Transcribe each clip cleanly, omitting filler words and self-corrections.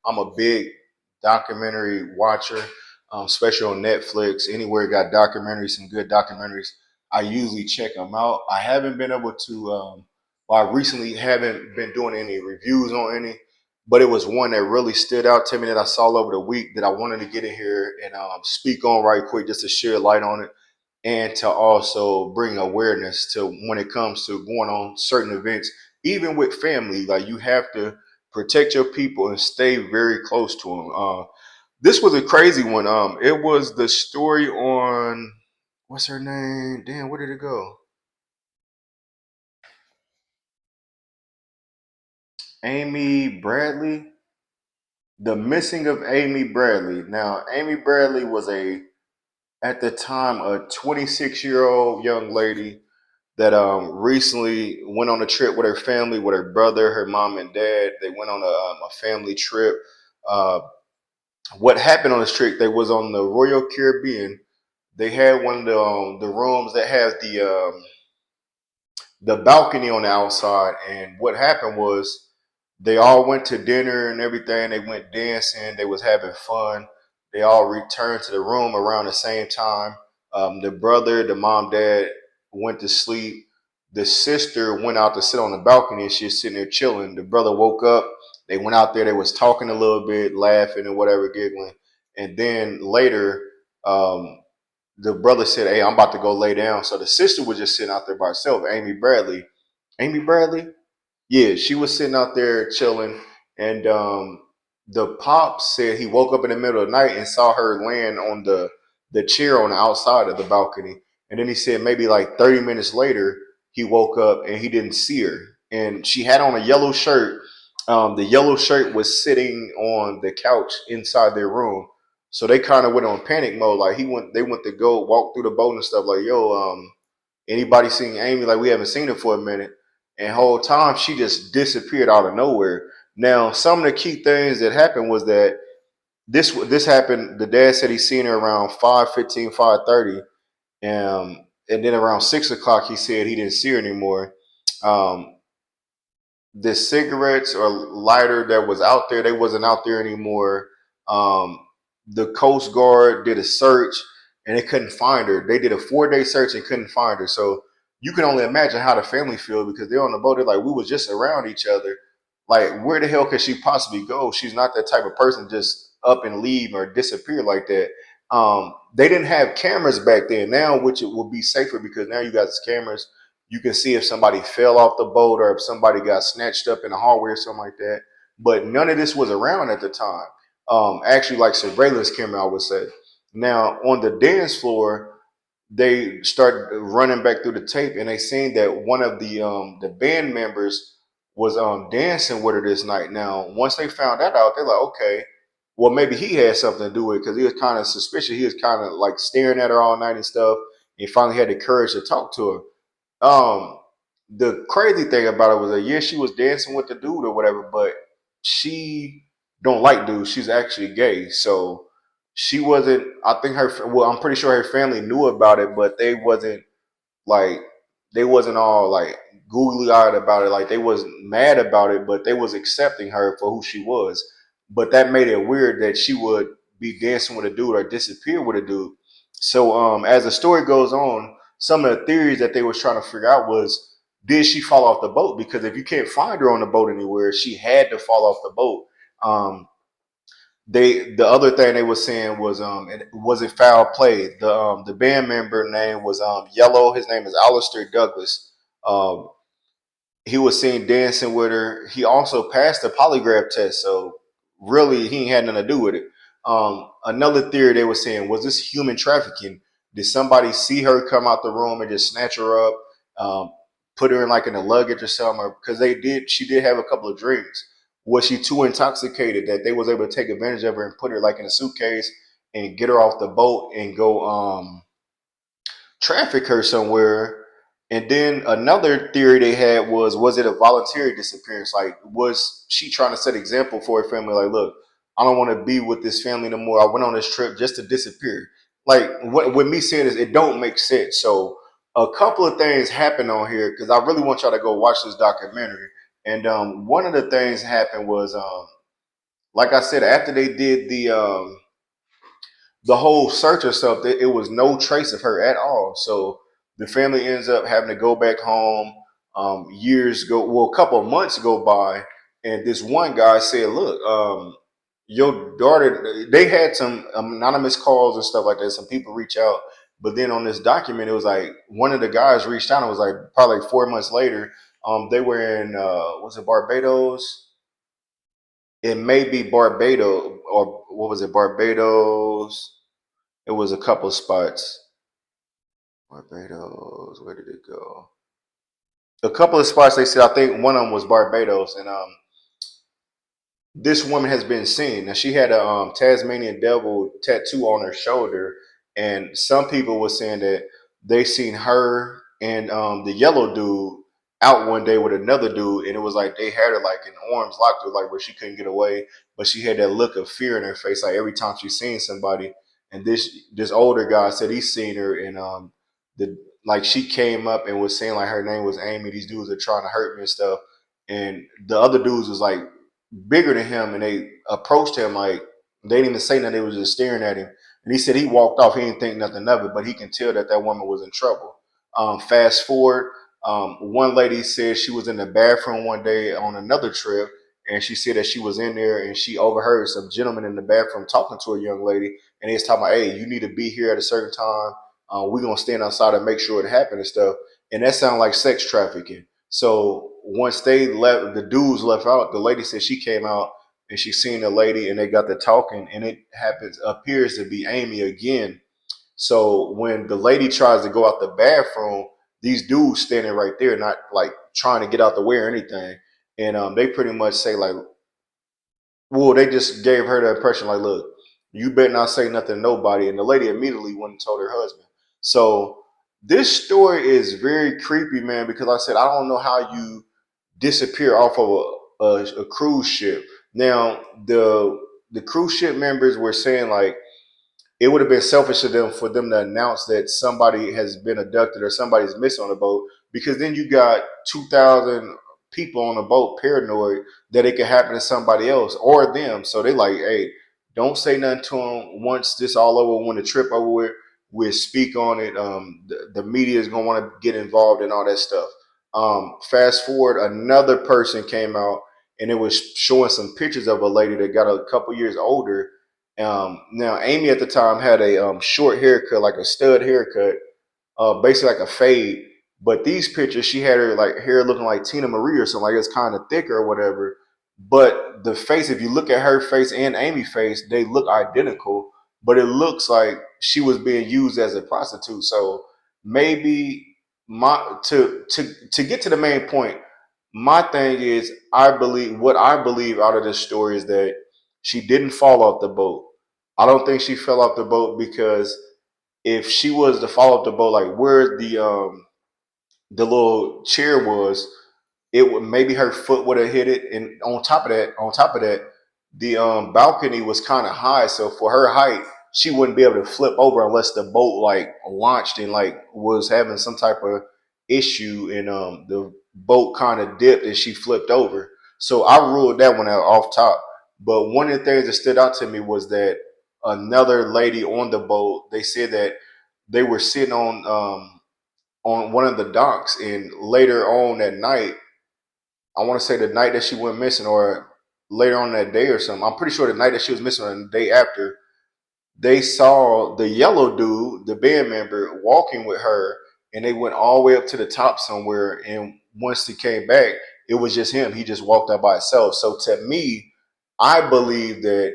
I'm a big documentary watcher, especially on Netflix. Anywhere got documentaries, some good documentaries, I usually check them out. I haven't been able to. Well, I recently haven't been doing any reviews on any, but it was one that really stood out to me that I saw over the week that I wanted to get in here and speak on right quick, just to shed light on it and to also bring awareness to when it comes to going on certain events, even with family. Like you have to protect your people and stay very close to them. This was a crazy one. It was the story on what's her name? Damn, where did it go? Amy Bradley. The missing of Amy Bradley. Now, Amy Bradley was at the time a 26-year-old young lady that recently went on a trip with her family, with her brother, her mom and dad. They went on a family trip. Uh, what happened on this trip? They was on the Royal Caribbean. They had one of the rooms that has the balcony on the outside. And what happened was they all went to dinner and everything. They went dancing. They was having fun. They all returned to the room around the same time. The brother, the mom, dad went to sleep. The sister went out to sit on the balcony and she's sitting there chilling. The brother woke up. They went out there. They was talking a little bit, laughing and whatever, giggling. And then later, um, the brother said, "Hey, I'm about to go lay down." So the sister was just sitting out there by herself. Amy Bradley. Amy Bradley? Yeah, she was sitting out there chilling, and the pop said he woke up in the middle of the night and saw her laying on the chair on the outside of the balcony. And then he said maybe like 30 minutes later, he woke up and he didn't see her. And she had on a yellow shirt. The yellow shirt was sitting on the couch inside their room. So they kind of went on panic mode. Like they went to go walk through the boat and stuff. Like, yo, anybody seen Amy? Like we haven't seen her for a minute. And whole time she just disappeared out of nowhere. Now, some of the key things that happened was that this happened. The dad said he seen her around 5:15, 5:30, and then around 6 o'clock he said he didn't see her anymore. Um, the cigarettes or lighter that was out there, they wasn't out there anymore. Um, the Coast Guard did a search and they couldn't find her. They did a 4 day search and couldn't find her. So you can only imagine how the family feel because they're on the boat. They're like, we was just around each other. Like, where the hell could she possibly go? She's not that type of person just up and leave or disappear like that. They didn't have cameras back then. Now, which it will be safer because now you got cameras, you can see if somebody fell off the boat or if somebody got snatched up in the hallway or something like that. But none of this was around at the time. Actually, like surveillance camera, I would say. Now on the dance floor, they started running back through the tape, and they seen that one of the band members was dancing with her this night. Now, once they found that out, they're like, okay, well maybe he had something to do with it because he was kind of suspicious. He was kind of like staring at her all night and stuff. He finally had the courage to talk to her. um, the crazy thing about it was that yeah, she was dancing with the dude or whatever, but she don't like dudes. She's actually gay, so she wasn't. I think her. Well, I'm pretty sure her family knew about it, but like they wasn't all like googly eyed about it. Like they wasn't mad about it, but they was accepting her for who she was. But that made it weird that she would be dancing with a dude or disappear with a dude. So as the story goes on, some of the theories that they was trying to figure out was did she fall off the boat? Because if you can't find her on the boat anywhere, she had to fall off the boat. Um, the other thing they were saying was was it foul play? The band member name was Yellow. His name is Alistair Douglas. Um, he was seen dancing with her. He also passed the polygraph test, so really he ain't had nothing to do with it. Another theory they were saying was this human trafficking. Did somebody see her come out the room and just snatch her up, um, put her in like in a luggage or something? Because she did have a couple of drinks. Was she too intoxicated that they was able to take advantage of her and put her like in a suitcase and get her off the boat and go traffic her somewhere? And then another theory they had was it a voluntary disappearance? Like, was she trying to set example for her family? Like, look, I don't want to be with this family no more. I went on this trip just to disappear. Like, what with me saying is it don't make sense. So a couple of things happened on here because I really want y'all to go watch this documentary. And one of the things happened was like I said, after they did the whole search or stuff, it was no trace of her at all. So the family ends up having to go back home. Years go, well, a couple of months go by, and this one guy said, "Look, your daughter." They had some anonymous calls and stuff like that. Some people reach out, but then on this document, it was like one of the guys reached out. And it was like probably like 4 months later. They were in was it Barbados? It may be Barbados or what was it? Barbados. It was a couple spots. Barbados. Where did it go? A couple of spots they said. I think one of them was Barbados, and this woman has been seen. Now she had a Tasmanian devil tattoo on her shoulder, and some people were saying that they seen her and the yellow dude out one day with another dude, and it was like they had her like in arms locked, her like where she couldn't get away, but she had that look of fear in her face, like every time she seen somebody. And this older guy said he's seen her, and the like she came up and was saying like her name was Amy. These dudes are trying to hurt me and stuff, and the other dudes was like bigger than him, and they approached him like they didn't even say nothing. They was just staring at him, and he said he walked off. He didn't think nothing of it, but he can tell that that woman was in trouble. Fast forward, one lady said she was in the bathroom one day on another trip, and she said that she was in there and she overheard some gentleman in the bathroom talking to a young lady, and he was talking about, "Hey, you need to be here at a certain time. We're gonna stand outside and make sure it happened and stuff." And that sounded like sex trafficking. So once they left, the dudes left out. The lady said she came out and she seen the lady, and they got to talking, and it happens appears to be Amy again. So when the lady tries to go out the bathroom, these dudes standing right there, not like trying to get out the way or anything, and they pretty much say like, well, they just gave her the impression like, look, you better not say nothing to nobody. And the lady immediately went and told her husband. So this story is very creepy, man, because like I said, I don't know how you disappear off of a cruise ship. Now, the cruise ship members were saying like it would have been selfish of them for them to announce that somebody has been abducted or somebody's missing on a boat, because then you got 2,000 people on a boat paranoid that it could happen to somebody else or them. So they like, hey, don't say nothing to them. Once this all over, when the trip over with, we'll speak on it. The media is gonna want to get involved in all that stuff. Fast forward, another person came out and it was showing some pictures of a lady that got a couple years older. Now, Amy at the time had a short haircut, like a stud haircut, basically like a fade. But these pictures, she had her like hair looking like Tina Marie or something, like it's kind of thicker or whatever. But the face, if you look at her face and Amy's face, they look identical. But it looks like she was being used as a prostitute. So maybe my to get to the main point, my thing is I believe out of this story is that she didn't fall off the boat. I don't think she fell off the boat, because if she was to fall off the boat, like where the little chair was, it would maybe her foot would have hit it. And on top of that, the balcony was kind of high, so for her height, she wouldn't be able to flip over unless the boat like launched and like was having some type of issue, and the boat kind of dipped and she flipped over. So I ruled that one out off top. But one of the things that stood out to me was that another lady on the boat, they said that they were sitting on one of the docks, and later on that night, I want to say the night that she went missing, or later on that day or something. I'm pretty sure the night that she was missing, or the day after, they saw the yellow dude, the band member, walking with her, and they went all the way up to the top somewhere. And once he came back, it was just him. He just walked out by himself. So to me, I believe that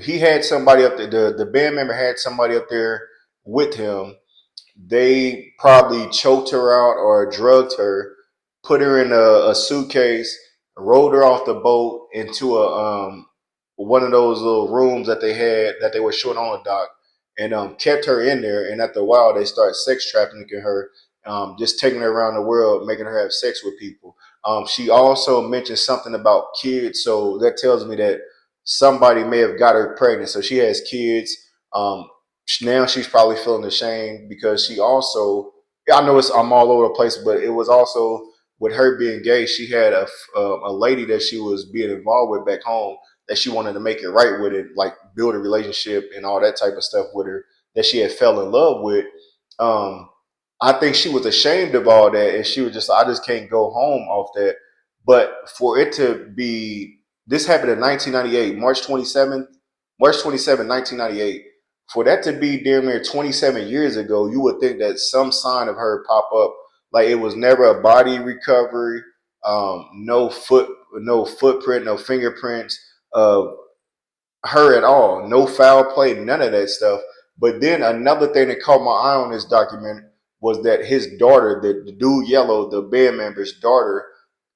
he had somebody up there. The band member had somebody up there with him. They probably choked her out or drugged her, put her in a suitcase, rolled her off the boat into a one of those little rooms that they had that they were short on the dock, and kept her in there. And after a while, they started sex trafficking her, just taking her around the world, making her have sex with people. She also mentioned something about kids, so that tells me that somebody may have got her pregnant. So she has kids. Um, Now she's probably feeling ashamed, because she also, yeah, I know I'm all over the place, but it was also with her being gay, she had a lady that she was being involved with back home that she wanted to make it right with it, like build a relationship and all that type of stuff with her that she had fell in love with. Um, I think she was ashamed of all that, and she was just like, I just can't go home off that. But for it to be, this happened in 1998, March 27th, 1998. For that to be damn near 27 years ago, you would think that some sign of her pop up. Like it was never a body recovery, no footprint, no fingerprints of her at all, no foul play, none of that stuff. But then another thing that caught my eye on this document was that his daughter, the dude Yellow, the band member's daughter,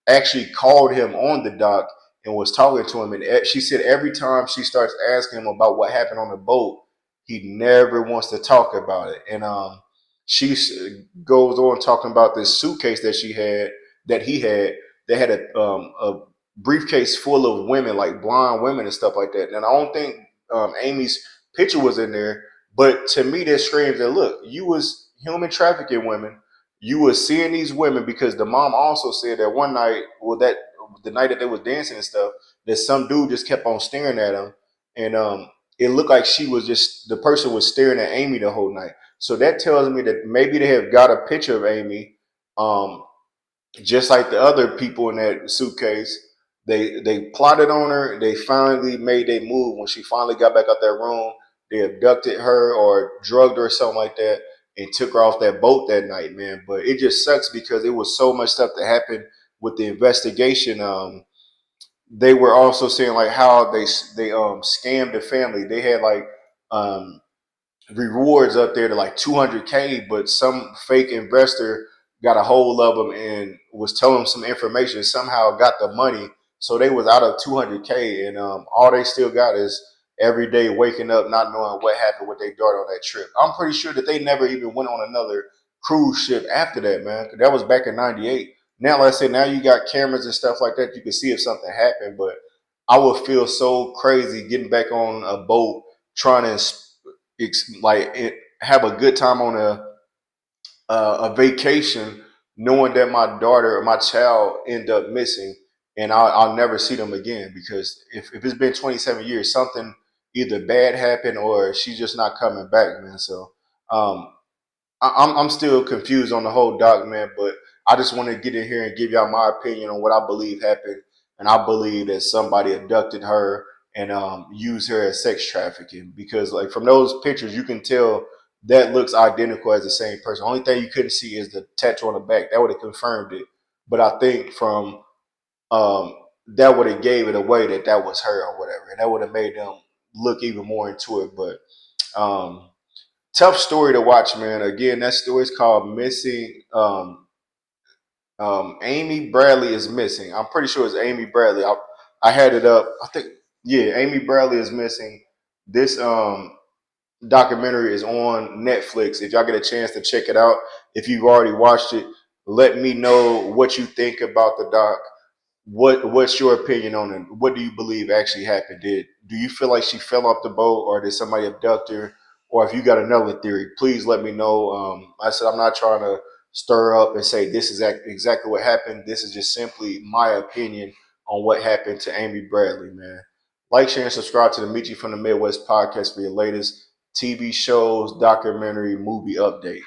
actually called him on the dock and was talking to him. And she said every time she starts asking him about what happened on the boat, he never wants to talk about it. And she goes on talking about this suitcase that he had, that had a briefcase full of women, like blonde women and stuff like that. And I don't think Amy's picture was in there, but to me, that screams that look, you was human trafficking women, you was seeing these women, because the mom also said that one night, well, that the night that they was dancing and stuff, that some dude just kept on staring at him, and it looked like she was just the person was staring at Amy the whole night. So that tells me that maybe they have got a picture of Amy, um, just like the other people in that suitcase. They plotted on her. They finally made their move when she finally got back out that room. They abducted her or drugged her or something like that and took her off that boat that night, man. But it just sucks because it was so much stuff that happened with the investigation. They were also saying like how they scammed the family. They had like um, rewards up there to like 200K, but some fake investor got a hold of them and was telling them some information, somehow got the money, so they was out of 200K, and all they still got is every day waking up not knowing what happened with their daughter on that trip. I'm pretty sure that they never even went on another cruise ship after that, man. That was back in 98. Now, like I said, now you got cameras and stuff like that, you can see if something happened, but I would feel so crazy getting back on a boat trying to have a good time on a vacation, knowing that my daughter or my child end up missing, and I'll never see them again, because if it's been 27 years, something either bad happened or she's just not coming back, man. So um, I'm still confused on the whole doc, man. But I just want to get in here and give y'all my opinion on what I believe happened, and I believe that somebody abducted her and used her as sex trafficking, because like from those pictures you can tell that looks identical as the same person. Only thing you couldn't see is the tattoo on the back. That would have confirmed it. But I think from um, that would have gave it away that that was her or whatever, and that would have made them look even more into it. But um, tough story to watch, man. Again, that story is called Missing. Amy Bradley is missing. I'm pretty sure it's Amy Bradley. I had it up. I think, yeah, Amy Bradley is missing. This documentary is on Netflix. If y'all get a chance to check it out, if you've already watched it, let me know what you think about the doc. What's your opinion on it? What do you believe actually happened? Do you feel like she fell off the boat, or did somebody abduct her? Or if you got another theory, please let me know. I said I'm not trying to stir up and say this is exactly what happened. This is just simply my opinion on what happened to Amy Bradley, man. Like, share, and subscribe to the Mechee from the Midwest podcast for your latest TV shows, documentary, movie updates.